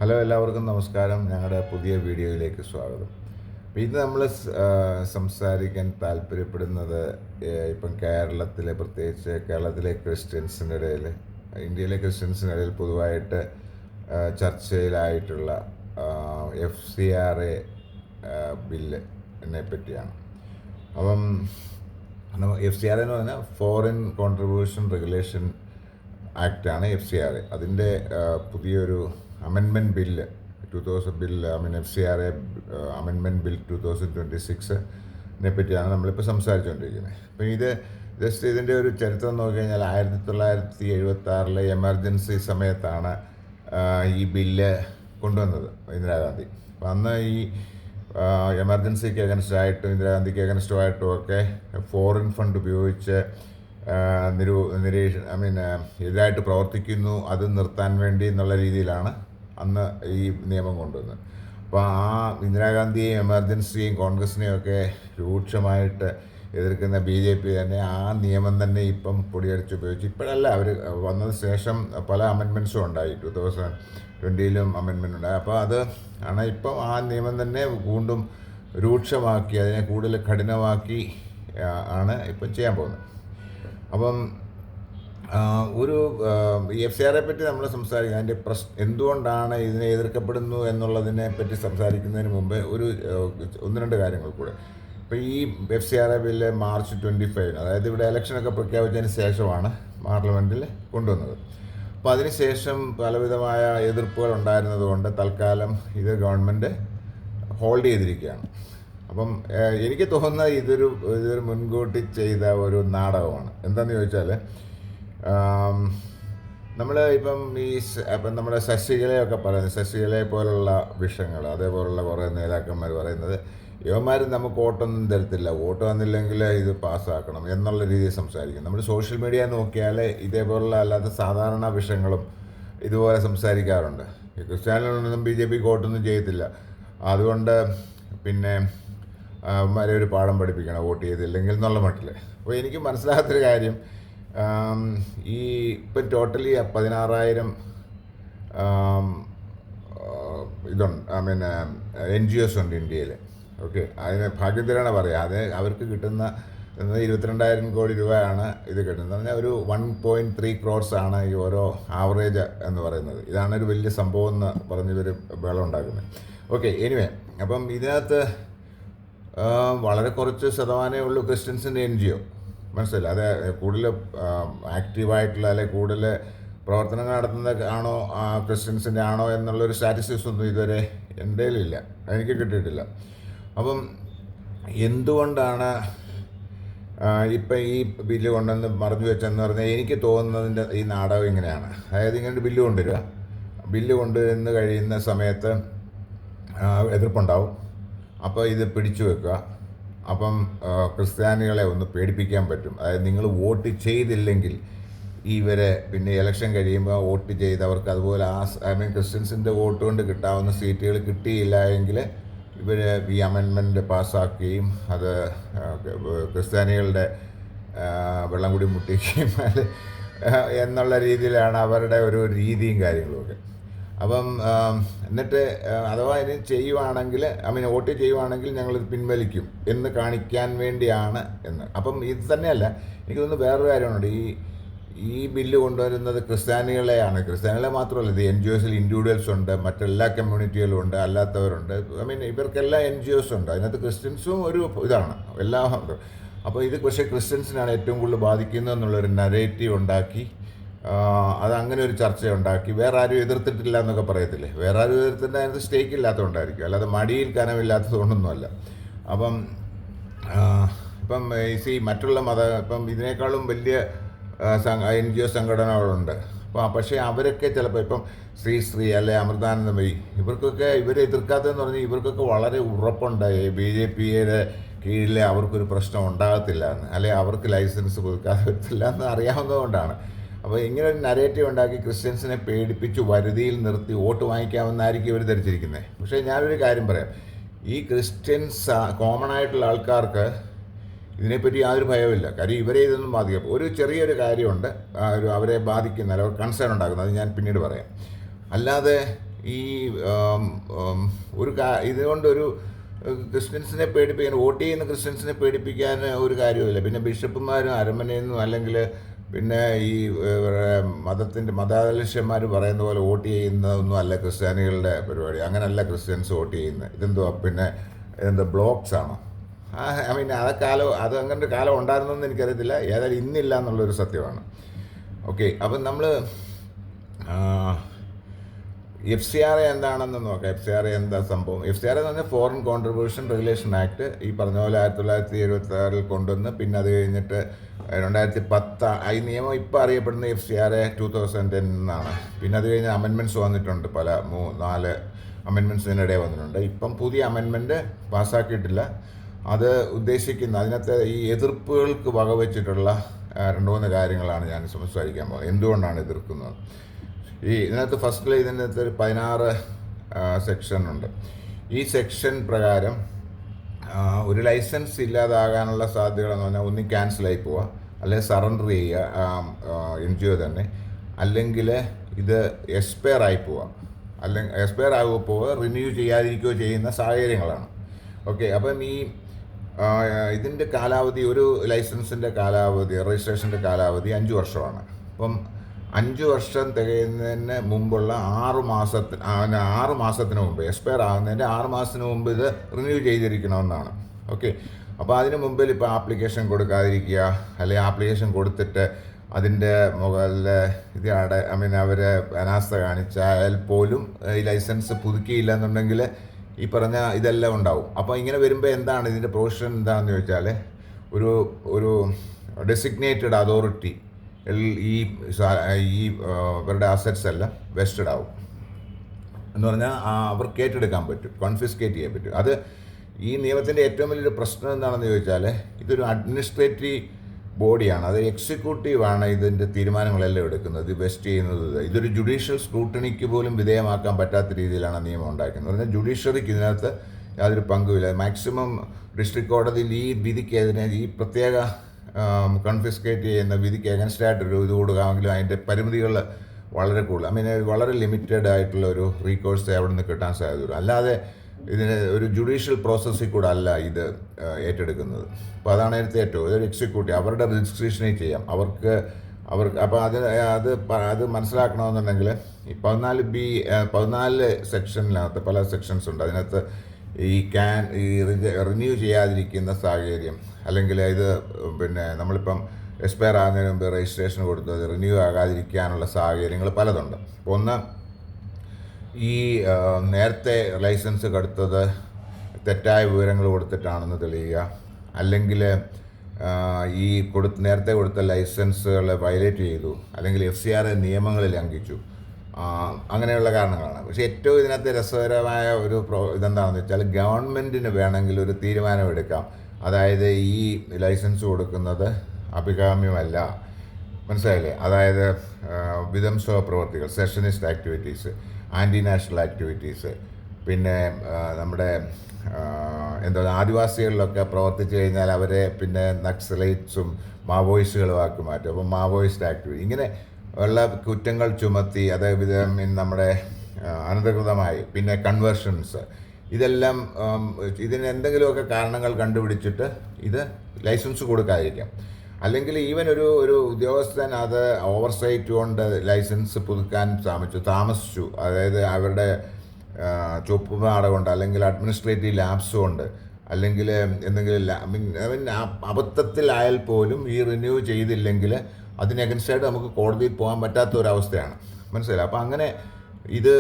Hello, എല്ലാവർക്കും നമസ്കാരം. ഞങ്ങളുടെ പുതിയ വീഡിയോയിലേക്ക് സ്വാഗതം. അപ്പോൾ ഇന്ന് നമ്മൾ സംസാരിക്കാൻ താല്പര്യപ്പെടുന്നത് ഇപ്പം പ്രത്യേകിച്ച് കേരളത്തിലെ ക്രിസ്ത്യൻസിൻ്റെ ഇടയിൽ, ഇന്ത്യയിലെ ക്രിസ്ത്യൻസിൻ്റെ ഇടയിൽ പൊതുവായിട്ട് ചർച്ചയിലായിട്ടുള്ള FCRA ബില്ലിനെ പറ്റിയാണ്. അപ്പം FCRA എന്ന് പറഞ്ഞാൽ ഫോറിൻ കോൺട്രിബ്യൂഷൻ റെഗുലേഷൻ ആക്റ്റാണ് FCRA. അതിൻ്റെ പുതിയൊരു amendment bill FCRA amendment bill 2026 പറ്റിയാണ് നമ്മളിപ്പോൾ സംസാരിച്ചുകൊണ്ടിരിക്കുന്നത്. അപ്പോൾ ജസ്റ്റ് ഇതിൻ്റെ ഒരു ചരിത്രം നോക്കിക്കഴിഞ്ഞാൽ 1976 എമർജൻസി സമയത്താണ് ഈ ബില്ല് കൊണ്ടുവന്നത് ഇന്ദിരാഗാന്ധി. അപ്പോൾ അന്ന് ഈ എമർജൻസിക്ക് അഗൻസ്റ്റായിട്ടും ഇന്ദിരാഗാന്ധിക്ക് അഗൻസ്റ്റുമായിട്ടും ഒക്കെ ഫോറിൻ ഫണ്ട് ഉപയോഗിച്ച് എതിരായിട്ട് പ്രവർത്തിക്കുന്നു, അത് നിർത്താൻ വേണ്ടി എന്നുള്ള രീതിയിലാണ് അന്ന് ഈ നിയമം കൊണ്ടുവന്നത്. അപ്പോൾ ആ ഇന്ദിരാഗാന്ധിയെയും എമർജൻസിയെയും കോൺഗ്രസിനെയും ഒക്കെ രൂക്ഷമായിട്ട് എതിർക്കുന്ന BJP തന്നെ ആ നിയമം തന്നെ ഇപ്പം പൊടിയടിച്ച് ഉപയോഗിച്ച്, ഇപ്പോഴല്ല, അവർ വന്നതിന് ശേഷം പല അമെൻമെൻറ്റ്സും ഉണ്ടായി. 2020 അമെൻമെൻറ്റ് ഉണ്ടായി. അപ്പോൾ അത് ആണ് ഇപ്പം ആ നിയമം തന്നെ വീണ്ടും രൂക്ഷമാക്കി, അതിനെ കൂടുതൽ കഠിനമാക്കി ആണ് ഇപ്പം ചെയ്യാൻ പോകുന്നത്. അപ്പം FCRA പറ്റി നമ്മൾ സംസാരിക്കുക, അതിൻ്റെ എന്തുകൊണ്ടാണ് ഇതിനെ എതിർക്കപ്പെടുന്നു എന്നുള്ളതിനെ പറ്റി സംസാരിക്കുന്നതിന് മുമ്പ് ഒന്ന് രണ്ട് കാര്യങ്ങൾ കൂടെ. ഇപ്പോൾ ഈ FCRA ബില്ല് March 25, അതായത് ഇവിടെ ഇലക്ഷനൊക്കെ പ്രഖ്യാപിച്ചതിന് ശേഷമാണ് പാർലമെൻറ്റിൽ കൊണ്ടുവന്നത്. അപ്പോൾ അതിനുശേഷം പലവിധമായ എതിർപ്പുകൾ ഉണ്ടായിരുന്നതുകൊണ്ട് തൽക്കാലം ഇത് ഗവൺമെൻറ് ഹോൾഡ് ചെയ്തിരിക്കുകയാണ്. അപ്പം എനിക്ക് തോന്നുന്നത് ഇതൊരു മുൻകൂട്ടി ചെയ്ത ഒരു നാടകമാണ്. എന്താണെന്ന് ചോദിച്ചാൽ, നമ്മൾ ഇപ്പം നമ്മുടെ ശശികലയൊക്കെ പറയുന്നത്, ശശികലയെ പോലുള്ള വിഷയങ്ങൾ, അതേപോലുള്ള കുറേ നേതാക്കന്മാർ പറയുന്നത് യുവന്മാർ നമുക്ക് വോട്ടൊന്നും തരത്തില്ല, വോട്ട് വന്നില്ലെങ്കിൽ ഇത് പാസ്സാക്കണം എന്നുള്ള രീതിയിൽ സംസാരിക്കും. നമ്മൾ സോഷ്യൽ മീഡിയ നോക്കിയാൽ ഇതേപോലുള്ള അല്ലാത്ത സാധാരണ വിഷയങ്ങളും ഇതുപോലെ സംസാരിക്കാറുണ്ട്. ക്രിസ്ത്യാനികളൊന്നും BJP വോട്ടൊന്നും ചെയ്യത്തില്ല, അതുകൊണ്ട് പിന്നെ അവന്മാരെ ഒരു പാഠം പഠിപ്പിക്കണം വോട്ട് ചെയ്തില്ലെങ്കിൽ എന്നുള്ള മട്ടിൽ. അപ്പോൾ എനിക്ക് മനസ്സിലാകാത്തൊരു കാര്യം, ഇപ്പം ടോട്ടലി 16,000 NGOs ഉണ്ട് ഇന്ത്യയിൽ. ഓക്കെ, അതിന് ഭാഗ്യത്തിലാണ് പറയുക. അത് അവർക്ക് കിട്ടുന്ന 22,000 കോടി രൂപയാണ് ഇത് കിട്ടുന്നത്. പറഞ്ഞാൽ ഒരു 1.3 crores ആണ് ഈ ഓരോ ആവറേജ് എന്ന് പറയുന്നത്. ഇതാണ് ഒരു വലിയ സംഭവം എന്ന് പറഞ്ഞിവർ ബഹളം ഉണ്ടാക്കുന്നത്. ഓക്കെ, എനിവേ, അപ്പം ഇതിനകത്ത് വളരെ കുറച്ച് ശതമാനമേ ഉള്ളൂ ക്രിസ്ത്യൻസിൻ്റെ NGO. മനസ്സിലായില്ല, അത് കൂടുതൽ ആക്റ്റീവായിട്ടുള്ള അല്ലെങ്കിൽ കൂടുതൽ പ്രവർത്തനങ്ങൾ നടത്തുന്നത് ആണോ ക്രിസ്ത്യൻസിൻ്റെ ആണോ എന്നുള്ളൊരു സ്റ്റാറ്റിസ്റ്റിക്സ് ഒന്നും ഇതുവരെ എൻ്റെ കയ്യിലില്ല, എനിക്ക് കിട്ടിയിട്ടില്ല. അപ്പം എന്തുകൊണ്ടാണ് ഇപ്പം ഈ ബില്ല് കൊണ്ടുവന്ന് മറഞ്ഞു വെച്ചെന്ന് പറഞ്ഞാൽ, എനിക്ക് തോന്നുന്നതിൻ്റെ ഈ നാടകം ഇങ്ങനെയാണ്. അതായത് ഇങ്ങനെ ബില്ല് കൊണ്ടുവരിക, ബില്ല് കൊണ്ടുവന്ന് കഴിയുന്ന സമയത്ത് എതിർപ്പുണ്ടാവും. അപ്പോൾ ഇത് പിടിച്ചു വെക്കുക. അപ്പം ക്രിസ്ത്യാനികളെ ഒന്ന് പേടിപ്പിക്കാൻ പറ്റും. അതായത് നിങ്ങൾ വോട്ട് ചെയ്തില്ലെങ്കിൽ ഇവരെ പിന്നെ ഇലക്ഷൻ കഴിയുമ്പോൾ വോട്ട് ചെയ്തവർക്ക് അതുപോലെ ക്രിസ്ത്യൻസിൻ്റെ വോട്ട് കൊണ്ട് കിട്ടാവുന്ന സീറ്റുകൾ കിട്ടിയില്ല എങ്കിൽ ഇവർ ഈ അമെൻമെൻറ്റ് പാസ്സാക്കുകയും അത് ക്രിസ്ത്യാനികളുടെ വെള്ളം കൂടി മുട്ടിക്കുകയും എന്നുള്ള രീതിയിലാണ് അവരുടെ ഒരു രീതിയും കാര്യങ്ങളുമൊക്കെ. അപ്പം എന്നിട്ട് അഥവാ ഇതിന് ചെയ്യുവാണെങ്കിൽ വോട്ട് ചെയ്യുവാണെങ്കിൽ ഞങ്ങളിത് പിൻവലിക്കും എന്ന് കാണിക്കാൻ വേണ്ടിയാണ് എന്ന്. അപ്പം ഇത് തന്നെയല്ല, എനിക്ക് തോന്നുന്നു വേറൊരു കാര്യമുണ്ട്. ഈ ബില്ല് കൊണ്ടുവരുന്നത് ക്രിസ്ത്യാനികളെയാണ്. ക്രിസ്ത്യാനികളെ മാത്രമല്ല, ഇത് NGOസിൽ ഇൻഡിവിജ്വൽസ് ഉണ്ട്, മറ്റെല്ലാ കമ്മ്യൂണിറ്റികളും ഉണ്ട്, അല്ലാത്തവരുണ്ട്. ഇവർക്കെല്ലാം NGOs ഉണ്ട്. അതിനകത്ത് ക്രിസ്ത്യൻസും ഒരു ഇതാണ്, എല്ലാം. അപ്പോൾ ഇത് പക്ഷേ ക്രിസ്ത്യൻസിനാണ് ഏറ്റവും കൂടുതൽ ബാധിക്കുന്നത് എന്നുള്ളൊരു നരേറ്റീവ് ഉണ്ടാക്കി, അതങ്ങനെ ഒരു ചർച്ച ഉണ്ടാക്കി. വേറെ ആരും എതിർത്തിട്ടില്ല എന്നൊക്കെ പറയത്തില്ലേ, വേറെ ആരും എതിർത്തിട്ട് അതിനകത്ത് സ്റ്റേക്ക് ഇല്ലാത്തതുകൊണ്ടായിരിക്കും, അല്ലാതെ മടിയിൽ കനമില്ലാത്തത് കൊണ്ടൊന്നുമല്ല. ഇപ്പം മറ്റുള്ള ഇപ്പം ഇതിനേക്കാളും വലിയ NGO സംഘടനകളുണ്ട്. പക്ഷേ അവരൊക്കെ ചിലപ്പോൾ ഇപ്പം ശ്രീ അല്ലെ അമൃതാനന്ദമയി, ഇവരെ എതിർക്കാത്തതെന്ന് പറഞ്ഞാൽ ഇവർക്കൊക്കെ വളരെ ഉറപ്പുണ്ടായി BJPയുടെ കീഴിൽ അവർക്കൊരു പ്രശ്നം ഉണ്ടാകത്തില്ല എന്ന്, അല്ലെ അവർക്ക് ലൈസൻസ് കൊടുക്കാതെ വരത്തില്ല എന്ന് അറിയാവുന്നതുകൊണ്ടാണ്. അപ്പോൾ ഇങ്ങനെ ഒരു നരേറ്റീവ് ഉണ്ടാക്കി ക്രിസ്ത്യൻസിനെ പേടിപ്പിച്ച് വരുതിയിൽ നിർത്തി വോട്ട് വാങ്ങിക്കാമെന്നായിരിക്കും ഇവർ ധരിച്ചിരിക്കുന്നത്. പക്ഷേ ഞാനൊരു കാര്യം പറയാം, ഈ ക്രിസ്ത്യൻസ് കോമൺ ആയിട്ടുള്ള ആൾക്കാർക്ക് ഇതിനെപ്പറ്റി യാതൊരു ഭയവുമില്ല. കാര്യം ഇവരെ ഇതൊന്നും ബാധിക്കും. ഒരു ചെറിയൊരു കാര്യമുണ്ട് അവരെ ബാധിക്കുന്ന, അവർ കൺസേൺ ഉണ്ടാക്കുന്നത്, അത് ഞാൻ പിന്നീട് പറയാം. അല്ലാതെ ഈ ആം, ആം, ഇതുകൊണ്ടൊരു ക്രിസ്ത്യൻസിനെ പേടിപ്പിക്കാൻ, വോട്ട് ചെയ്യുന്ന ക്രിസ്ത്യൻസിനെ പേടിപ്പിക്കാൻ ഒരു കാര്യമില്ല. പിന്നെ ബിഷപ്പുമാരും അരമനയിൽ നിന്നും അല്ലെങ്കിൽ പിന്നെ ഈ മതാധീശന്മാർ പറയുന്ന പോലെ വോട്ട് ചെയ്യുന്നതൊന്നും അല്ല ക്രിസ്ത്യാനികളുടെ പരിപാടി. അങ്ങനല്ല ക്രിസ്ത്യൻസ് വോട്ട് ചെയ്യുന്നത്. ഇതെന്തോ പിന്നെ ബ്ലോക്സ് ആണോ? ഐ മീൻ അത് അങ്ങനെ ഒരു കാലം ഉണ്ടായിരുന്നെന്ന് എനിക്കറിയത്തില്ല. ഏതായാലും ഇന്നില്ല എന്നുള്ളൊരു സത്യമാണ്. ഓക്കെ, അപ്പം നമ്മൾ FCRA എന്താണെന്ന് നോക്കാം. FCRA എന്താ സംഭവം? FCRA എന്ന് പറഞ്ഞാൽ ഫോറിൻ കോൺട്രിബ്യൂഷൻ റെഗുലേഷൻ ആക്ട്. ഈ പറഞ്ഞ പോലെ 1976 കൊണ്ടുവന്ന് പിന്നെ അത് കഴിഞ്ഞിട്ട് 2010 ഈ നിയമം ഇപ്പോൾ അറിയപ്പെടുന്ന FCRA 2010 എന്നാണ്. പിന്നെ അത് കഴിഞ്ഞ് അമെൻമെൻറ്റ്സ് വന്നിട്ടുണ്ട്, 4 അമെൻമെൻറ്റ്സ് ഇതിനിടെ വന്നിട്ടുണ്ട്. ഇപ്പം പുതിയ അമെൻമെൻറ്റ് പാസ്സാക്കിയിട്ടില്ല. അത് അതിനകത്ത് ഈ എതിർപ്പുകൾക്ക് വകവെച്ചിട്ടുള്ള 2-3 കാര്യങ്ങളാണ് ഞാൻ സംസാരിക്കാൻ പോകുന്നത്. എന്തുകൊണ്ടാണ് എതിർക്കുന്നത്? ഇതിനകത്ത് ഫസ്റ്റിൽ ഇതിനകത്ത് ഒരു 16 സെക്ഷൻ ഉണ്ട്. ഈ സെക്ഷൻ പ്രകാരം ഒരു ലൈസൻസ് ഇല്ലാതാകാനുള്ള സാധ്യതകളെന്ന് പറഞ്ഞാൽ ഒന്നി ക്യാൻസലായി പോവുക, അല്ലെങ്കിൽ സറണ്ടർ ചെയ്യുക NGO തന്നെ, അല്ലെങ്കിൽ ഇത് എക്സ്പയർ ആയി പോവുക, അല്ലെങ്കിൽ എക്സ്പയർ ആകുമ്പോൾ റിന്യൂ ചെയ്യാതിരിക്കുകയോ ചെയ്യുന്ന സാഹചര്യങ്ങളാണ്. ഓക്കെ, അപ്പം ഇതിൻ്റെ കാലാവധി, ഒരു ലൈസൻസിൻ്റെ കാലാവധി, രജിസ്ട്രേഷൻ്റെ കാലാവധി 5 വർഷമാണ്. അപ്പം 5 വർഷം തികയുന്നതിന് മുമ്പുള്ള 6 മാസത്തിന് മുമ്പ്, എക്സ്പയർ ആകുന്നതിൻ്റെ 6 മാസത്തിന് മുമ്പ് ഇത് റിന്യൂ ചെയ്തിരിക്കണമെന്നാണ്. ഓക്കെ, അപ്പോൾ അതിന് മുമ്പിൽ ഇപ്പോൾ ആപ്ലിക്കേഷൻ കൊടുക്കാതിരിക്കുക, അല്ലെങ്കിൽ ആപ്ലിക്കേഷൻ കൊടുത്തിട്ട് അതിൻ്റെ മുകളിൽ അവർ അനാസ്ഥ കാണിച്ചാൽ പോലും ഈ ലൈസൻസ് പുതുക്കിയില്ല എന്നുണ്ടെങ്കിൽ ഈ പറഞ്ഞ ഇതെല്ലാം ഉണ്ടാവും. അപ്പോൾ ഇങ്ങനെ വരുമ്പോൾ എന്താണ് ഇതിൻ്റെ പ്രൊവിഷൻ എന്താണെന്ന് ചോദിച്ചാൽ, ഒരു ഡെസിഗ്നേറ്റഡ് അതോറിറ്റി ഇവരുടെ അസറ്റ്സ് എല്ലാം വെസ്റ്റഡ് ആവും എന്ന് പറഞ്ഞാൽ അവർക്ക് ഏറ്റെടുക്കാൻ പറ്റും, കോൺഫിസ്കേറ്റ് ചെയ്യാൻ പറ്റും. അത് ഈ നിയമത്തിൻ്റെ ഏറ്റവും വലിയൊരു പ്രശ്നം എന്താണെന്ന് ചോദിച്ചാൽ, ഇതൊരു അഡ്മിനിസ്ട്രേറ്റീവ് ബോഡിയാണ്. അത് എക്സിക്യൂട്ടീവാണ് ഇതിൻ്റെ തീരുമാനങ്ങളെല്ലാം എടുക്കുന്നത്, ഇത് വെസ്റ്റ് ചെയ്യുന്നത്. ഇതൊരു ജുഡീഷ്യൽ സ്ക്രൂട്ടണിക്ക് പോലും വിധേയമാക്കാൻ പറ്റാത്ത രീതിയിലാണ് നിയമം ഉണ്ടാക്കുന്നത്. പറഞ്ഞാൽ ജുഡീഷ്യറിക്ക് ഇതിനകത്ത് യാതൊരു പങ്കുമില്ല. മാക്സിമം ഡിസ്ട്രിക്ട് കോടതിയിൽ ഈ വിധിക്കെതിരെ, ഈ പ്രത്യേക കോൺഫിസ്കേറ്റ് ചെയ്യുന്ന വിധിക്ക് അഗൻസ്റ്റായിട്ടൊരു ഇത് കൊടുക്കാമെങ്കിലും അതിൻ്റെ പരിമിതികൾ വളരെ കൂടുതൽ. വളരെ ലിമിറ്റഡ് ആയിട്ടുള്ള ഒരു റീകോഴ്സ് അവിടെ നിന്ന് കിട്ടാൻ സാധ്യതയുള്ളൂ. അല്ലാതെ ഇതിന് ഒരു ജുഡീഷ്യൽ പ്രോസസ്സിൽ കൂടെ അല്ല ഇത് ഏറ്റെടുക്കുന്നത്. അപ്പോൾ അതാണ് അതിനകത്ത് ഏറ്റവും ഇതൊരു എക്സിക്യൂട്ടീവ്, അവരുടെ രജിസ്ട്രേഷനിൽ ചെയ്യാം അവർക്ക്. അപ്പോൾ അത് മനസ്സിലാക്കണമെന്നുണ്ടെങ്കിൽ ഈ 14 സെക്ഷനിനകത്ത് പല സെക്ഷൻസ് ഉണ്ട്. അതിനകത്ത് ഈ റിന്യൂ ചെയ്യാതിരിക്കുന്ന സാഹചര്യം, അല്ലെങ്കിൽ ഇത് പിന്നെ നമ്മളിപ്പം എക്സ്പയർ ആകുന്നതിന് മുമ്പ് രജിസ്ട്രേഷൻ കൊടുത്തത് റിന്യൂ ആകാതിരിക്കാനുള്ള സാഹചര്യങ്ങൾ പലതുണ്ട്. ഒന്ന്, ഈ നേരത്തെ ലൈസൻസ് കൊടുത്തത് തെറ്റായ വിവരങ്ങൾ കൊടുത്തിട്ടാണെന്ന് തെളിയുക, അല്ലെങ്കിൽ ഈ നേരത്തെ കൊടുത്ത ലൈസൻസുകളെ വയലേറ്റ് ചെയ്തു, അല്ലെങ്കിൽ FCRA നിയമങ്ങൾ ലംഘിച്ചു, അങ്ങനെയുള്ള കാരണങ്ങളാണ്. പക്ഷേ ഏറ്റവും ഇതിനകത്ത് രസകരമായ ഒരു ഇതെന്താണെന്ന് വെച്ചാൽ, ഗവൺമെൻറ്റിന് വേണമെങ്കിൽ ഒരു തീരുമാനമെടുക്കാം. അതായത് ഈ ലൈസൻസ് കൊടുക്കുന്നത് അഭികാമ്യമല്ല, മനസ്സിലായില്ലേ? അതായത് വിധ്വംസക പ്രവർത്തികൾ, സെഷനിസ്റ്റ് ആക്ടിവിറ്റീസ്, ആൻറ്റി നാഷണൽ ആക്ടിവിറ്റീസ്, പിന്നെ നമ്മുടെ ആദിവാസികളിലൊക്കെ പ്രവർത്തിച്ചു കഴിഞ്ഞാൽ അവരെ പിന്നെ നക്സലൈറ്റ്സും മാവോയിസ്റ്റുകളും ആക്കി മാറ്റും. അപ്പം മാവോയിസ്റ്റ് ആക്ടിവിറ്റി, ഇങ്ങനെ ഉള്ള കുറ്റങ്ങൾ ചുമത്തി, അതായത് നമ്മുടെ അനധികൃതമായി, പിന്നെ കൺവേർഷൻസ്, ഇതെല്ലാം ഇതിന് എന്തെങ്കിലുമൊക്കെ കാരണങ്ങൾ കണ്ടുപിടിച്ചിട്ട് ഇത് ലൈസൻസ് കൊടുക്കാതിരിക്കാം. അല്ലെങ്കിൽ ഈവൻ ഒരു ഉദ്യോഗസ്ഥൻ അത് ഓവർസൈറ്റ് കൊണ്ട് ലൈസൻസ് പുതുക്കാൻ താമസിച്ചു, അതായത് അവരുടെ ചുവപ്പുപാട കൊണ്ട്, അല്ലെങ്കിൽ അഡ്മിനിസ്ട്രേറ്റീവ് ലാപ്സ് കൊണ്ട്, അല്ലെങ്കിൽ എന്തെങ്കിലും അബദ്ധത്തിലായാൽ പോലും ഈ റിന്യൂ ചെയ്തില്ലെങ്കിൽ അതിന് അഗൻസ്റ്റായിട്ട് നമുക്ക് കോടതിയിൽ പോകാൻ പറ്റാത്ത ഒരവസ്ഥയാണ്, മനസ്സിലായി? അപ്പോൾ അങ്ങനെ ഇത്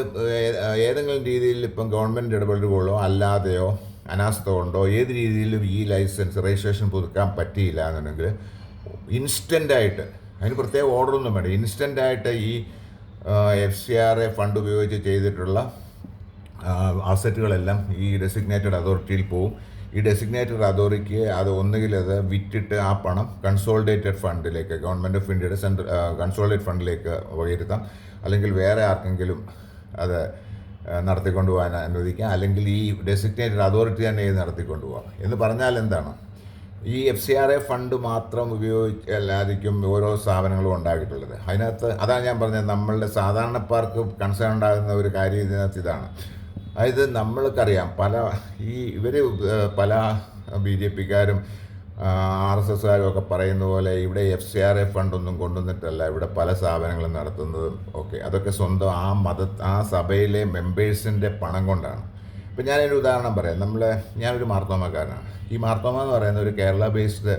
ഏതെങ്കിലും രീതിയിൽ ഇപ്പം ഗവൺമെൻറ് ഇടപെടലുകളോ അല്ലാതെയോ അനാസ്ഥ കൊണ്ടോ ഏത് രീതിയിലും ഈ ലൈസൻസ് രജിസ്ട്രേഷൻ പുതുക്കാൻ പറ്റിയില്ല എന്നുണ്ടെങ്കിൽ ഇൻസ്റ്റൻ്റായിട്ട്, അതിന് പ്രത്യേക ഓർഡറൊന്നും വേണ്ട, ഇൻസ്റ്റൻ്റായിട്ട് ഈ FCRA ഫണ്ട് ഉപയോഗിച്ച് ചെയ്തിട്ടുള്ള അസറ്റുകളെല്ലാം ഈ ഡെസിഗ്നേറ്റഡ് അതോറിറ്റിയിൽ പോവും. ഈ ഡെസിഗ്നേറ്റഡ് അതോറിറ്റിക്ക് അത് ഒന്നുകിൽ അത് വിറ്റിട്ട് ആ പണം കൺസോളിഡേറ്റഡ് ഫണ്ടിലേക്ക്, ഗവൺമെൻറ് ഓഫ് ഇന്ത്യയുടെ കൺസോളിഡേറ്റ് ഫണ്ടിലേക്ക് വകയിരുത്താം, അല്ലെങ്കിൽ വേറെ ആർക്കെങ്കിലും അത് നടത്തിക്കൊണ്ടുപോകാൻ അനുവദിക്കാം, അല്ലെങ്കിൽ ഈ ഡെസിഗ്നേറ്റഡ് അതോറിറ്റി തന്നെ ഇത് നടത്തിക്കൊണ്ടുപോകാം. എന്ന് പറഞ്ഞാൽ എന്താണ്, ഈ FCRA ഫണ്ട് മാത്രം ഉപയോഗിച്ചല്ലാതിരിക്കും ഓരോ സ്ഥാപനങ്ങളും ഉണ്ടാക്കിയിട്ടുള്ളത്. അതിനകത്ത് അതാണ് ഞാൻ പറഞ്ഞത്, നമ്മളുടെ സാധാരണക്കാർക്ക് കൺസേൺ ഉണ്ടാകുന്ന ഒരു കാര്യം ഇതിനകത്ത് ഇതാണ്. അതായത് നമ്മൾക്കറിയാം പല BJPക്കാരും RSSകാരും ഒക്കെ പറയുന്ന പോലെ ഇവിടെ FCRA ഫണ്ടൊന്നും കൊണ്ടുവന്നിട്ടല്ല ഇവിടെ പല സ്ഥാപനങ്ങളും നടത്തുന്നതും ഒക്കെ. അതൊക്കെ സ്വന്തം ആ സഭയിലെ മെമ്പേഴ്സിൻ്റെ പണം കൊണ്ടാണ്. ഇപ്പം ഞാനൊരു ഉദാഹരണം പറയാം. ഞാനൊരു മാർത്തോമാക്കാരനാണ്. ഈ മാർത്തോമ എന്ന് പറയുന്ന ഒരു കേരള ബേസ്ഡ്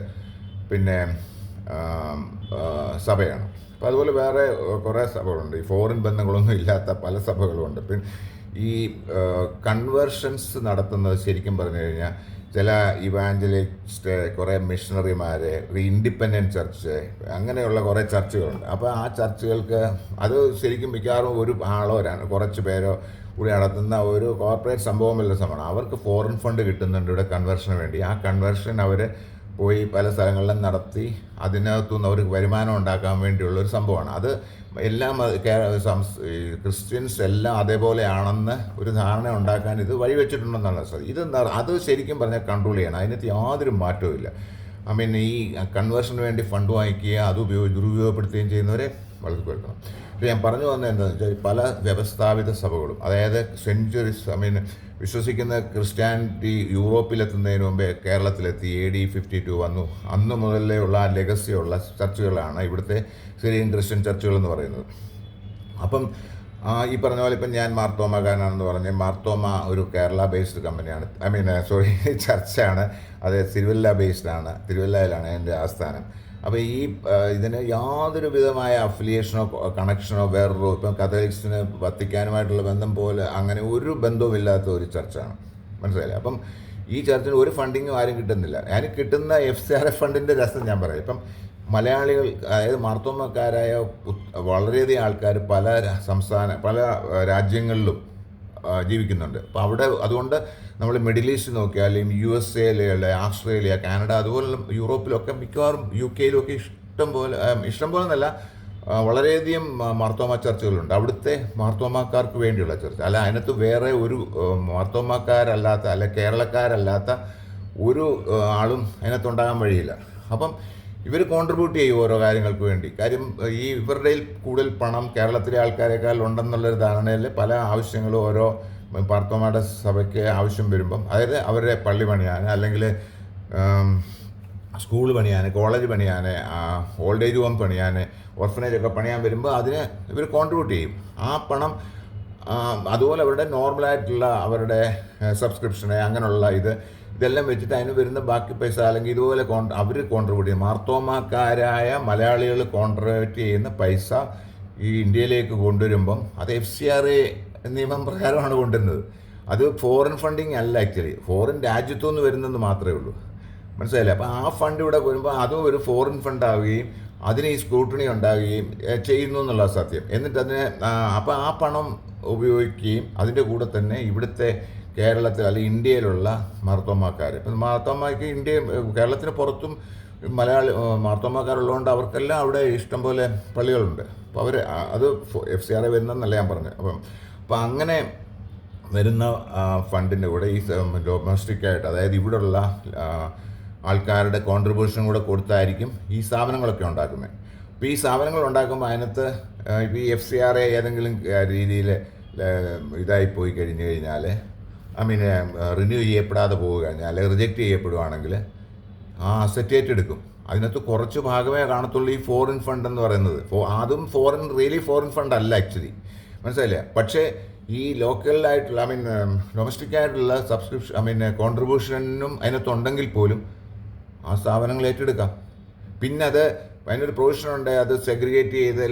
സഭയാണ്. അപ്പോൾ അതുപോലെ വേറെ കുറേ സഭകളുണ്ട്. ഈ ഫോറിൻ ബന്ധങ്ങളൊന്നും ഇല്ലാത്ത പല സഭകളുമുണ്ട്. പിന്നെ ഈ കൺവേർഷൻസ് നടത്തുന്നത് ശരിക്കും പറഞ്ഞു കഴിഞ്ഞാൽ ചില ഇവാഞ്ചലിസ്റ്റ്, കുറേ മിഷണറിമാർ, ഇൻഡിപെൻഡൻറ്റ് ചർച്ച്, അങ്ങനെയുള്ള കുറേ ചർച്ചുകളുണ്ട്. അപ്പോൾ ആ ചർച്ചുകൾക്ക് അത് ശരിക്കും മിക്കവാറും ഒരു ആളോ കുറച്ച് പേരോ കൂടി നടത്തുന്ന ഒരു കോർപ്പറേറ്റ് സംഭവമല്ല സംഭവമാണ്. അവർക്ക് ഫോറിൻ ഫണ്ട് കിട്ടുന്നുണ്ട് ഇവിടെ കൺവേർഷന് വേണ്ടി. ആ കൺവേർഷൻ അവർ പോയി പല സ്ഥലങ്ങളിലും നടത്തി അതിനകത്തുനിന്ന് അവർക്ക് വരുമാനം ഉണ്ടാക്കാൻ വേണ്ടിയുള്ളൊരു സംഭവമാണ്. അത് എല്ലാം ക്രിസ്ത്യൻസ് എല്ലാം അതേപോലെയാണെന്ന് ഒരു ധാരണ ഉണ്ടാക്കാൻ ഇത് വഴിവെച്ചിട്ടുണ്ടെന്നാണ് സാർ. അത് ശരിക്കും പറഞ്ഞാൽ കൺട്രോൾ ചെയ്യണം. അതിനകത്ത് യാതൊരു മാറ്റവും ഇല്ല. ഈ കൺവേർഷന് വേണ്ടി ഫണ്ട് വാങ്ങിക്കുകയും അത് ദുരുപയോഗപ്പെടുത്തുകയും ചെയ്യുന്നവരെ വളരെ കേൾക്കണം. ഞാൻ പറഞ്ഞു വന്നത് എന്താണെന്ന് വെച്ചാൽ പല വ്യവസ്ഥാപിത സഭകളും, അതായത് സെഞ്ച്വറീസ് വിശ്വസിക്കുന്ന ക്രിസ്ത്യാനിറ്റി യൂറോപ്പിലെത്തുന്നതിന് മുമ്പേ കേരളത്തിലെത്തി AD 52 വന്നു. അന്ന് മുതലേ ഉള്ള ആ ലെഗസിയുള്ള ചർച്ചുകളാണ് ഇവിടുത്തെ സിറിയൻ ക്രിസ്ത്യൻ ചർച്ചുകൾ എന്ന് പറയുന്നത്. അപ്പം ഈ പറഞ്ഞ പോലെ ഇപ്പം ഞാൻ മാർത്തോമാക്കാരനാണെന്ന് പറഞ്ഞ് മാർത്തോമ ഒരു കേരള ബേസ്ഡ് കമ്പനിയാണ്, ചർച്ചാണ്. അത് തിരുവല്ല ബേസ്ഡാണ്. തിരുവല്ലയിലാണ് എൻ്റെ ആസ്ഥാനം. അപ്പോൾ ഇതിന് യാതൊരു വിധമായ അഫിലിയേഷനോ കണക്ഷനോ വേറൊരു ഇപ്പം കത്തോലിക്സിന് വത്തിക്കാനുമായിട്ടുള്ള ബന്ധം പോലെ അങ്ങനെ ഒരു ബന്ധവുമില്ലാത്ത ഒരു ചർച്ചാണ്. മനസ്സിലായില്ലേ? അപ്പം ഈ ചർച്ചിന് ഒരു ഫണ്ടിങ്ങും ആരും കിട്ടുന്നില്ല. അതിന് കിട്ടുന്ന FCRA ഫണ്ടിൻ്റെ രസം ഞാൻ പറയാം. ഇപ്പം മലയാളികൾ, അതായത് മാർത്തോമക്കാരായ വളരെയധികം ആൾക്കാർ പല രാജ്യങ്ങളിലും ജീവിക്കുന്നുണ്ട്. അപ്പോൾ അതുകൊണ്ട് നമ്മൾ മിഡിൽ ഈസ്റ്റ് നോക്കിയാലും USA, ഓസ്ട്രേലിയ, കാനഡ, അതുപോലെ യൂറോപ്പിലൊക്കെ മിക്കവാറും UK ഇഷ്ടം പോലെ എന്നല്ല, വളരെയധികം മാർത്തോമ ചർച്ചുകളുണ്ട്. അവിടുത്തെ മാർത്തോമാക്കാർക്ക് വേണ്ടിയുള്ള ചർച്ച അല്ല. അതിനകത്ത് വേറെ ഒരു മാർത്തോമാക്കാരല്ലാത്ത കേരളക്കാരല്ലാത്ത ഒരു ആളും അതിനകത്തുണ്ടാകാൻ വഴിയില്ല. അപ്പം ഇവർ കോൺട്രിബ്യൂട്ട് ചെയ്യും ഓരോ കാര്യങ്ങൾക്ക് വേണ്ടി. കാര്യം ഇവരുടെ കൂടുതൽ പണം കേരളത്തിലെ ആൾക്കാരെക്കാൾ ഉണ്ടെന്നുള്ളൊരു ധാരണയിൽ പല ആവശ്യങ്ങളും ഓരോ മാർത്തോമയുടെ സഭയ്ക്ക് ആവശ്യം വരുമ്പം, അതായത് അവരുടെ പള്ളി പണിയാൻ, അല്ലെങ്കിൽ സ്കൂൾ പണിയാൻ, കോളേജ് പണിയാൻ, ഓൾഡ് ഏജ് ഹോം പണിയാൻ, ഓർഫനേജൊക്കെ പണിയാൻ വരുമ്പോൾ അതിന് ഇവർ കോൺട്രിബ്യൂട്ട് ചെയ്യും. ആ പണം അതുപോലെ അവരുടെ നോർമലായിട്ടുള്ള അവരുടെ സബ്സ്ക്രിപ്ഷന് അങ്ങനെയുള്ള ഇതെല്ലാം വെച്ചിട്ട് അതിന് വരുന്ന ബാക്കി പൈസ അല്ലെങ്കിൽ ഇതുപോലെ അവർ കോൺട്രിബ്യൂട്ട് ചെയ്യും. മാർത്തോമാക്കാരായ മലയാളികൾ കോൺട്രിബ്യൂട്ട് ചെയ്യുന്ന പൈസ ഈ ഇന്ത്യയിലേക്ക് കൊണ്ടുവരുമ്പം അത് FCRA നിയമം പ്രകാരമാണ് കൊണ്ടുവരുന്നത്. അത് ഫോറിൻ ഫണ്ടിങ് അല്ല, ആക്ച്വലി ഫോറിൻ രാജ്യത്തുനിന്ന് വരുന്നെന്ന് മാത്രമേ ഉള്ളൂ. മനസ്സിലായില്ലേ? അപ്പോൾ ആ ഫണ്ട് ഇവിടെ വരുമ്പോൾ അതും ഒരു ഫോറിൻ ഫണ്ട് ആവുകയും അതിന് ഈ സ്ക്രൂട്ടണി ഉണ്ടാകുകയും ചെയ്യുന്നു എന്നുള്ള സത്യം. എന്നിട്ട് അപ്പോൾ ആ പണം ഉപയോഗിക്കുകയും അതിൻ്റെ കൂടെ തന്നെ ഇവിടുത്തെ കേരളത്തിൽ അല്ലെങ്കിൽ ഇന്ത്യയിലുള്ള മാർത്തോമാക്കാർ, ഇപ്പം മാർത്തോമാക്ക് കേരളത്തിന് പുറത്തും മാർത്തോമാക്കാരുള്ളതുകൊണ്ട് അവർക്കെല്ലാം അവിടെ ഇഷ്ടംപോലെ പള്ളികളുണ്ട്. അപ്പോൾ അത് FCRA വരുന്നതെന്നല്ല ഞാൻ പറഞ്ഞത്. അപ്പം അങ്ങനെ വരുന്ന ഫണ്ടിൻ്റെ കൂടെ ഈ ഡൊമസ്റ്റിക്കായിട്ട്, അതായത് ഇവിടെയുള്ള ആൾക്കാരുടെ കോൺട്രിബ്യൂഷൻ കൂടെ കൊടുത്തായിരിക്കും ഈ സ്ഥാപനങ്ങളൊക്കെ ഉണ്ടാക്കുന്നത്. അപ്പോൾ ഈ സ്ഥാപനങ്ങൾ ഉണ്ടാക്കുമ്പോൾ അതിനകത്ത് ഇപ്പോൾ ഈ FCRA ഏതെങ്കിലും രീതിയിൽ ഇതായിപ്പോയി കഴിഞ്ഞ് കഴിഞ്ഞാൽ റിന്യൂ ചെയ്യപ്പെടാതെ പോവുക കഴിഞ്ഞാൽ, റിജക്റ്റ് ചെയ്യപ്പെടുകയാണെങ്കിൽ ആ അസറ്റ് ഏറ്റെടുക്കും. അതിനകത്ത് കുറച്ച് ഭാഗമേ കാണത്തുള്ളൂ ഈ ഫോറിൻ ഫണ്ട് എന്ന് പറയുന്നത്. അതും റിയലി ഫോറിൻ ഫണ്ട് അല്ല ആക്ച്വലി. മനസ്സിലായില്ലേ? പക്ഷേ ഈ ലോക്കലായിട്ടുള്ള ഡൊമസ്റ്റിക് ആയിട്ടുള്ള കോൺട്രിബ്യൂഷനും അതിനകത്തുണ്ടെങ്കിൽ പോലും ആ സ്ഥാപനങ്ങൾ ഏറ്റെടുക്കാം. പിന്നെ അതിനൊരു പ്രൊവിഷൻ ഉണ്ട്, അത് സെഗ്രിഗേറ്റ് ചെയ്ത്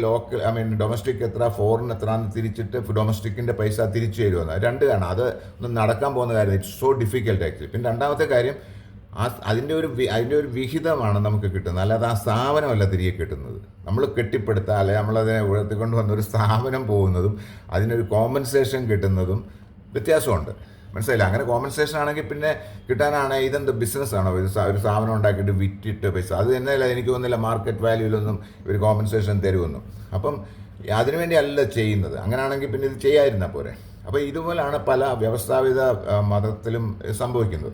ഡൊമസ്റ്റിക് എത്ര ഫോറിൻ എത്ര എന്ന് തിരിച്ചിട്ട് ഡൊമസ്റ്റിക്കിൻ്റെ പൈസ തിരിച്ചു തരുമെന്ന്. രണ്ട് കാണാം. അത് ഒന്നും നടക്കാൻ പോകുന്ന കാര്യം. It's so difficult actually. പിന്നെ രണ്ടാമത്തെ കാര്യം, അതിൻ്റെ ഒരു വിഹിതമാണ് നമുക്ക് കിട്ടുന്നത്, അല്ലാതെ ആ സ്ഥാപനമല്ല തിരികെ കിട്ടുന്നത്. നമ്മൾ കെട്ടിപ്പടുത്ത അല്ലെങ്കിൽ നമ്മളതിനെ ഉയർത്തിക്കൊണ്ട് വന്നൊരു സ്ഥാപനം പോകുന്നതും അതിനൊരു കോമ്പൻസേഷൻ കിട്ടുന്നതും വ്യത്യാസമുണ്ട്. മനസ്സിലായില്ല? അങ്ങനെ കോമ്പൻസേഷൻ ആണെങ്കിൽ പിന്നെ കിട്ടാനാണെങ്കിൽ ഇതെന്ത് ബിസിനസ്സാണോ? ഒരു സാധനം ഉണ്ടാക്കിയിട്ട് വിറ്റിട്ട് പൈസ, അത് തന്നെയല്ല എനിക്ക് തോന്നുന്നില്ല മാർക്കറ്റ് വാല്യൂലൊന്നും ഇവർ കോമ്പൻസേഷൻ തരുമെന്നും. അപ്പം അതിനുവേണ്ടി അല്ല ചെയ്യുന്നത്. അങ്ങനെയാണെങ്കിൽ പിന്നെ ഇത് ചെയ്യാതിരുന്നാൽ പോരെ. അപ്പോൾ ഇതുപോലെയാണ് പല വ്യവസ്ഥാപിത മതത്തിലും സംഭവിക്കുന്നത്.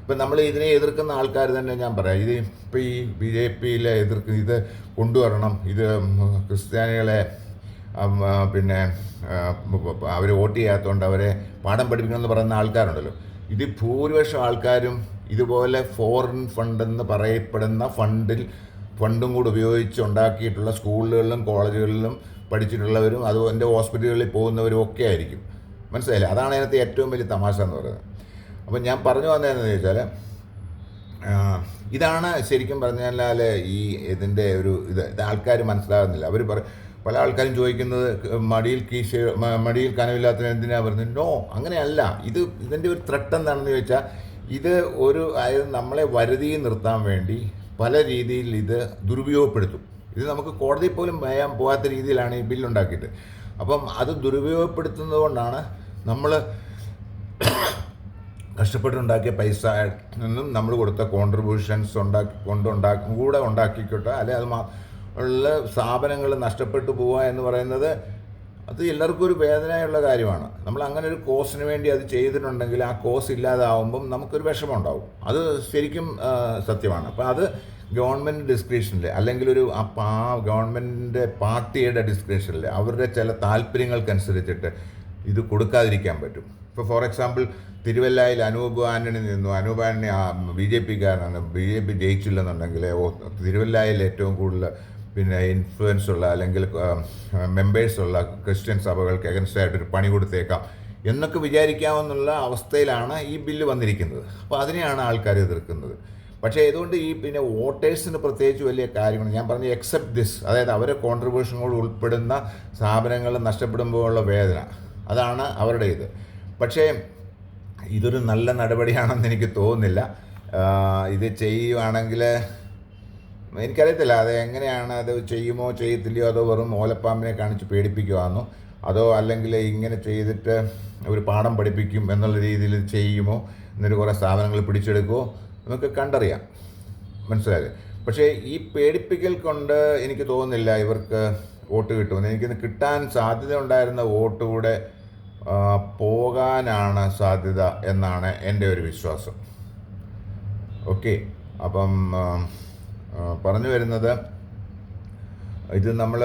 ഇപ്പം നമ്മൾ ഇതിനെ എതിർക്കുന്ന ആൾക്കാർ തന്നെ ഞാൻ പറയാം, ഇത് ഇപ്പോൾ ഈ BJP-യിലെ ഇത് കൊണ്ടുവരണം, ഇത് ക്രിസ്ത്യാനികളെ പിന്നെ അവർ വോട്ട് ചെയ്യാത്തതുകൊണ്ട് അവരെ പാഠം പഠിപ്പിക്കണമെന്ന് പറയുന്ന ആൾക്കാരുണ്ടല്ലോ. ഇത് ഭൂരിപക്ഷം ആൾക്കാരും ഇതുപോലെ ഫോറിൻ ഫണ്ടെന്ന് പറയപ്പെടുന്ന ഫണ്ടും കൂടി ഉപയോഗിച്ച് ഉണ്ടാക്കിയിട്ടുള്ള സ്കൂളുകളിലും കോളേജുകളിലും പഠിച്ചിട്ടുള്ളവരും അതുപോലെ ഹോസ്പിറ്റലുകളിൽ പോകുന്നവരും ഒക്കെ ആയിരിക്കും. മനസ്സിലായില്ലേ? അതാണ് അതിനകത്ത് ഏറ്റവും വലിയ തമാശ എന്ന് പറയുന്നത്. അപ്പം ഞാൻ പറഞ്ഞു വന്നതെന്ന് ചോദിച്ചാൽ, ഇതാണ് ശരിക്കും പറഞ്ഞാൽ ഈ ഇതിൻ്റെ ഇത് ആൾക്കാർ മനസ്സിലാകുന്നില്ല. അവർ പല ആൾക്കാരും ചോദിക്കുന്നത് മടിയിൽ കനവില്ലാത്തതിന് എന്തിനാണ് പറയുന്നത്? നോ, അങ്ങനെയല്ല. ഇതിൻ്റെ ഒരു ത്രെട്ട് എന്താണെന്ന് ചോദിച്ചാൽ, ഇത് അതായത് നമ്മളെ വരുതിയിൽ നിർത്താൻ വേണ്ടി പല രീതിയിൽ ഇത് ദുരുപയോഗപ്പെടുത്തും. ഇത് നമുക്ക് കോടതിയിൽ പോലും ചെയ്യാൻ പോകാത്ത രീതിയിലാണ് ഈ ബില്ലുണ്ടാക്കിയിട്ട്. അപ്പം അത് ദുരുപയോഗപ്പെടുത്തുന്നത് കൊണ്ടാണ് നമ്മൾ കഷ്ടപ്പെട്ടുണ്ടാക്കിയ പൈസ നിന്നും നമ്മൾ കൊടുത്ത കോൺട്രിബ്യൂഷൻസ് ഉണ്ടാക്കിക്കോട്ടെ, അല്ലെ അത് ഉള്ള സ്ഥാപനങ്ങൾ നഷ്ടപ്പെട്ടു പോവുക എന്ന് പറയുന്നത് അത് എല്ലാവർക്കും ഒരു വേദനയുള്ള കാര്യമാണ്. നമ്മൾ അങ്ങനെ ഒരു കോസിന് വേണ്ടി അത് ചെയ്തിട്ടുണ്ടെങ്കിൽ ആ കോസ് ഇല്ലാതാവുമ്പം നമുക്കൊരു വിഷമം ഉണ്ടാവും. അത് ശരിക്കും സത്യമാണ്. അപ്പം അത് ഗവൺമെൻറ് ഡിസ്ക്രിപ്ഷനിൽ അല്ലെങ്കിൽ ഗവൺമെൻറ്റിൻ്റെ പാർട്ടിയുടെ ഡിസ്ക്രിപ്ഷനിൽ അവരുടെ ചില താല്പര്യങ്ങൾക്കനുസരിച്ചിട്ട് ഇത് കൊടുക്കാതിരിക്കാൻ പറ്റും. ഇപ്പോൾ ഫോർ എക്സാമ്പിൾ തിരുവല്ലയിൽ അനൂപ് ആൻ്റണി നിന്നു. അനൂപ് ആൻ്റണി BJP-കാരനാണ്. BJP ജയിച്ചില്ലെന്നുണ്ടെങ്കിൽ തിരുവല്ലയിൽ ഏറ്റവും കൂടുതൽ ഇൻഫ്ലുവൻസ് ഉള്ള അല്ലെങ്കിൽ മെമ്പേഴ്സുള്ള ക്രിസ്ത്യൻ സഭകൾക്ക് എഗൻസ്റ്റായിട്ടൊരു പണി കൊടുത്തേക്കാം എന്നൊക്കെ വിചാരിക്കാമെന്നുള്ള അവസ്ഥയിലാണ് ഈ ബില്ല് വന്നിരിക്കുന്നത്. അപ്പോൾ അതിനെയാണ് ആൾക്കാർ എതിർക്കുന്നത്. പക്ഷേ ഇതുകൊണ്ട് വോട്ടേഴ്സിന് പ്രത്യേകിച്ച് വലിയ കാര്യമാണ്. ഞാൻ പറഞ്ഞു എക്സെപ്റ്റ് ദിസ്, അതായത് അവരെ കോൺട്രിബ്യൂഷനുകൾ ഉൾപ്പെടുന്ന സ്ഥാപനങ്ങൾ നഷ്ടപ്പെടുമ്പോഴുള്ള വേദന, അതാണ് അവരുടെ ഇത്. പക്ഷേ ഇതൊരു നല്ല നടപടിയാണെന്ന് എനിക്ക് തോന്നുന്നില്ല. ഇത് ചെയ്യുവാണെങ്കിൽ എനിക്കറിയത്തില്ല അത് എങ്ങനെയാണ്, അത് ചെയ്യുമോ ചെയ്യത്തില്ലയോ, അതോ വെറും ഓലപ്പാമ്പിനെ കാണിച്ച് പേടിപ്പിക്കുവാന്നോ, അതോ അല്ലെങ്കിൽ ഇങ്ങനെ ചെയ്തിട്ട് ഒരു പാഠം പഠിപ്പിക്കും എന്നുള്ള രീതിയിൽ ചെയ്യുമോ, എന്നിട്ട് കുറേ സ്ഥാപനങ്ങൾ പിടിച്ചെടുക്കുമോ നമുക്ക് കണ്ടറിയാം. മനസ്സിലായത്? പക്ഷേ ഈ പേടിപ്പിക്കൽ കൊണ്ട് എനിക്ക് തോന്നുന്നില്ല ഇവർക്ക് വോട്ട് കിട്ടുമെന്ന്. എനിക്കിന്ന് കിട്ടാൻ സാധ്യത ഉണ്ടായിരുന്ന വോട്ട് കൂടെ പോകാനാണ് സാധ്യത എന്നാണ് എൻ്റെ ഒരു വിശ്വാസം. ഓക്കെ, അപ്പം പറഞ്ഞു വരുന്നത്, ഇത് നമ്മൾ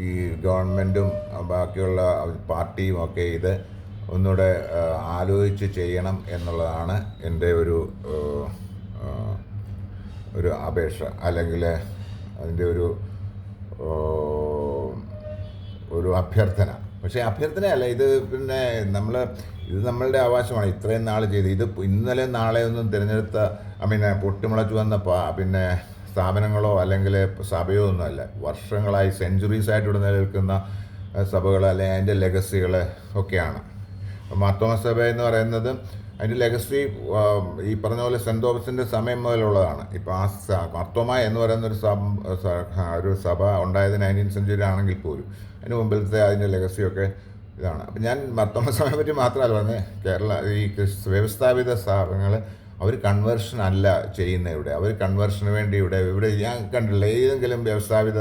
ഈ ഗവൺമെൻറ്റും ബാക്കിയുള്ള പാർട്ടിയും ഒക്കെ ഇത് ഒന്നുകൂടെ ആലോചിച്ച് ചെയ്യണം എന്നുള്ളതാണ് എൻ്റെ ഒരു അപേക്ഷ, അല്ലെങ്കിൽ അതിൻ്റെ ഒരു അഭ്യർത്ഥന. പക്ഷേ അഭ്യർത്ഥനയല്ല, ഇത് നമ്മളുടെ അവകാശമാണ്. ഇത്രയും നാൾ ചെയ്ത് ഇത് ഇന്നലെ നാളെ ഒന്നും തിരഞ്ഞെടുത്ത പൊട്ടിമുളച്ചു വന്ന സ്ഥാപനങ്ങളോ അല്ലെങ്കിൽ സഭയോ ഒന്നുമല്ല. വർഷങ്ങളായി സെഞ്ച്വറീസായിട്ട് ഇവിടെ നിലനിൽക്കുന്ന സഭകൾ അല്ലെങ്കിൽ അതിൻ്റെ ലെഗസികൾ ഒക്കെയാണ്. മാർത്തോമാ സഭ എന്ന് പറയുന്നത് അതിൻ്റെ ലെഗസി ഈ പറഞ്ഞ പോലെ സെൻറ് തോമസിൻ്റെ സമയം മുതലുള്ളതാണ്. ഇപ്പോൾ മാർത്തോമാ എന്ന് പറയുന്ന ഒരു സഭ ഉണ്ടായത് 19th സെഞ്ച്വറി ആണെങ്കിൽ പോലും അതിന് മുമ്പിലത്തെ അതിൻ്റെ ലെഗസിയൊക്കെ ഇതാണ്. അപ്പം ഞാൻ മാർത്തോമാ സഭയെ പറ്റി മാത്രമല്ല പറഞ്ഞത്, ഈ വ്യവസ്ഥാപിത സ്ഥാപനങ്ങൾ അവർ കൺവേർഷൻ അല്ല ചെയ്യുന്നത്. അവർ കൺവേർഷന് വേണ്ടി ഇവിടെ ഞാൻ കണ്ടില്ല ഏതെങ്കിലും വ്യവസ്ഥാപിത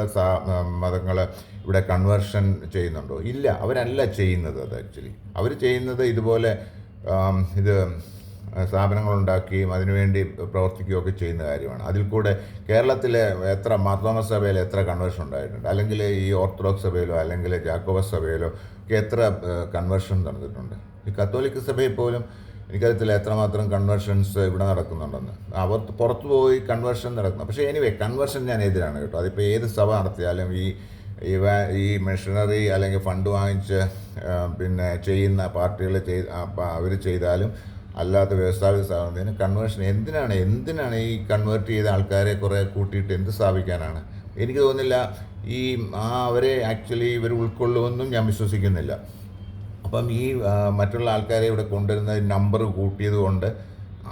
മതങ്ങൾ ഇവിടെ കൺവേർഷൻ ചെയ്യുന്നുണ്ടോ? ഇല്ല, അവരല്ല ചെയ്യുന്നത്. അത് ആക്ച്വലി അവർ ചെയ്യുന്നത് ഇതുപോലെ സ്ഥാപനങ്ങളുണ്ടാക്കുകയും അതിനുവേണ്ടി പ്രവർത്തിക്കുകയൊക്കെ ചെയ്യുന്ന കാര്യമാണ്. അതിൽ കൂടെ കേരളത്തിലെ മാർത്തോമാ സഭയിൽ എത്ര കൺവേർഷൻ ഉണ്ടായിട്ടുണ്ട്, അല്ലെങ്കിൽ ഈ ഓർത്തഡോക്സ് സഭയിലോ അല്ലെങ്കിൽ ജാക്കോബസ് സഭയിലോ ഒക്കെ എത്ര കൺവേർഷൻ നടന്നിട്ടുണ്ട്. ഈ കത്തോലിക്ക സഭയിൽ പോലും എനിക്കറിയത്തില്ല എത്രമാത്രം കൺവേർഷൻസ് ഇവിടെ നടക്കുന്നുണ്ടെന്ന്. അവർ പുറത്തു പോയി കൺവേർഷൻ നടക്കുന്നു. പക്ഷേ കൺവേർഷൻ ഞാൻ എതിരാണ് കേട്ടോ. അതിപ്പോൾ ഏത് സഭ നടത്തിയാലും ഈ മിഷണറി അല്ലെങ്കിൽ ഫണ്ട് വാങ്ങിച്ച് ചെയ്യുന്ന പാർട്ടികൾ അവർ ചെയ്താലും അല്ലാത്ത വ്യവസ്ഥാപിത സ്ഥാപനത്തിന് കൺവേർഷൻ എന്തിനാണ് ഈ കൺവേർട്ട് ചെയ്ത ആൾക്കാരെ കുറേ കൂട്ടിയിട്ട് എന്ത് സ്ഥാപിക്കാനാണ്? എനിക്ക് തോന്നുന്നില്ല അവരെ ആക്ച്വലി ഇവർ ഉൾക്കൊള്ളുമെന്നും ഞാൻ വിശ്വസിക്കുന്നില്ല. അപ്പം മറ്റുള്ള ആൾക്കാരെ ഇവിടെ കൊണ്ടുവരുന്ന നമ്പർ കൂട്ടിയത് കൊണ്ട്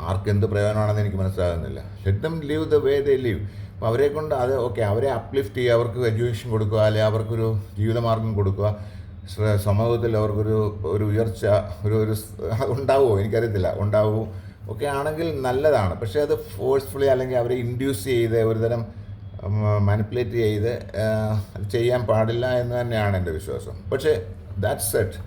ആർക്കെന്ത് പ്രയോജനമാണെന്ന് എനിക്ക് മനസ്സിലാകുന്നില്ല. Let them leave the way they leave. അപ്പോൾ അവരെ കൊണ്ട് അവരെ അപ്ലിഫ്റ്റ് ചെയ്യുക, അവർക്ക് എഡ്യൂക്കേഷൻ കൊടുക്കുക, അല്ലെങ്കിൽ അവർക്കൊരു ജീവിതമാർഗം കൊടുക്കുക, സമൂഹത്തിൽ അവർക്കൊരു ഉയർച്ച ഒരു ഉണ്ടാവുമോ എനിക്കറിയത്തില്ല, ഉണ്ടാവുമോ ഒക്കെ ആണെങ്കിൽ നല്ലതാണ്. പക്ഷേ അത് ഫോഴ്സ്ഫുള്ളി അല്ലെങ്കിൽ അവരെ ഇൻഡ്യൂസ് ചെയ്ത് ഒരുതരം മാനിപ്പുലേറ്റ് ചെയ്ത് അത് ചെയ്യാൻ പാടില്ല എന്ന് തന്നെയാണ് എൻ്റെ വിശ്വാസം. പക്ഷേ ദാറ്റ്സ് ഇറ്റ്.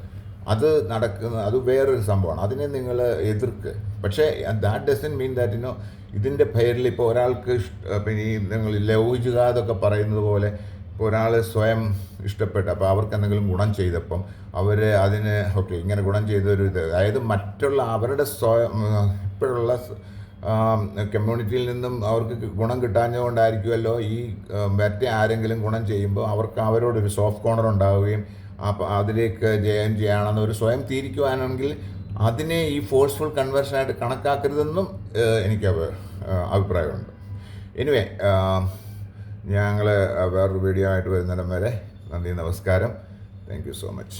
അത് വേറൊരു സംഭവമാണ്. അതിനെ നിങ്ങൾ എതിർക്കുക. പക്ഷേ ദാറ്റ് ഡസൻ മീൻ ദാറ്റ് ഇതിൻ്റെ പേരിൽ ഇപ്പോൾ ഒരാൾക്ക് പിന്നെ ഈ നിങ്ങൾ ലൗകികതൊക്കെ പറയുന്നത് പോലെ ഇപ്പോൾ ഒരാൾ സ്വയം ഇഷ്ടപ്പെട്ട അപ്പോൾ അവർക്ക് എന്തെങ്കിലും ഗുണം ചെയ്തപ്പം അവർ അതിന് ഓക്കെ ഇങ്ങനെ ഗുണം ചെയ്തൊരു ഇത്, അതായത് മറ്റുള്ള അവരുടെ സ്വയം ഇപ്പോഴുള്ള കമ്മ്യൂണിറ്റിയിൽ നിന്നും അവർക്ക് ഗുണം കിട്ടാഞ്ഞതുകൊണ്ടായിരിക്കുമല്ലോ ഈ മറ്റേ ആരെങ്കിലും ഗുണം ചെയ്യുമ്പോൾ അവർക്ക് അവരോടൊരു സോഫ്റ്റ് കോർണർ ഉണ്ടാവുകയും അപ്പോൾ അതിലേക്ക് ജയം ചെയ്യാണെന്ന് ഒരു സ്വയം തീരുവാനാണെങ്കിൽ അതിനെ ഈ ഫോഴ്സ്ഫുൾ കൺവേർഷനായിട്ട് കണക്കാക്കരുതെന്നും എനിക്ക് അഭിപ്രായമുണ്ട്. എനിവേ, ഞങ്ങൾ വേറൊരു വീഡിയോ ആയിട്ട് വരുന്നിടം വരെ നന്ദി, നമസ്കാരം. Thank you so much.